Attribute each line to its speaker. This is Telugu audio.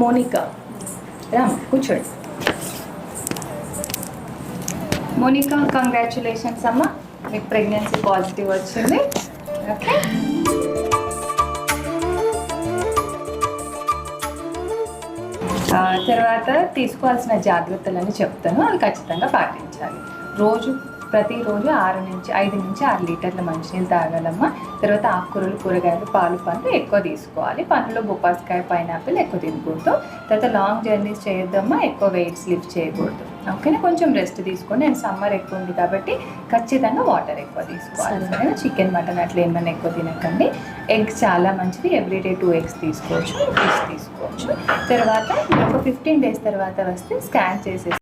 Speaker 1: మోనికా రామ్ కూర్చోండి. మోనికా కంగ్రాచులేషన్స్ అమ్మ, మీకు ప్రెగ్నెన్సీ పాజిటివ్ వచ్చింది. ఓకే, తర్వాత తీసుకోవాల్సిన జాగ్రత్తలని చెప్తాను, అవి ఖచ్చితంగా పాటించాలి. ప్రతిరోజు 5 నుంచి 6 లీటర్ల మంచినీళ్ళు తాగాలమ్మా. తర్వాత ఆకుకూరలు, కూరగాయలు, పాలు, పండ్లు ఎక్కువ తీసుకోవాలి. పండ్లలో బొప్పాస్కాయ, పైనాపిల్ ఎక్కువ తినకూడదు. తర్వాత లాంగ్ జర్నీస్ చేయొద్దమ్మా, ఎక్కువ వెయిట్స్ లిఫ్ట్ చేయకూడదు. ఓకేనా, కొంచెం రెస్ట్ తీసుకోండి. అండ్ సమ్మర్ ఎక్కువ ఉంది కాబట్టి ఖచ్చితంగా వాటర్ ఎక్కువ తీసుకోవాలి. సరేనా, చికెన్, మటన్ అట్లా ఏమైనా ఎక్కువ తినకండి. ఎగ్స్ చాలా మంచిది, ఎవ్రీడే 2 eggs తీసుకోవచ్చు, ఫిష్ తీసుకోవచ్చు. తర్వాత ఒక 15 days తర్వాత వస్తే స్కాన్ చేసేసి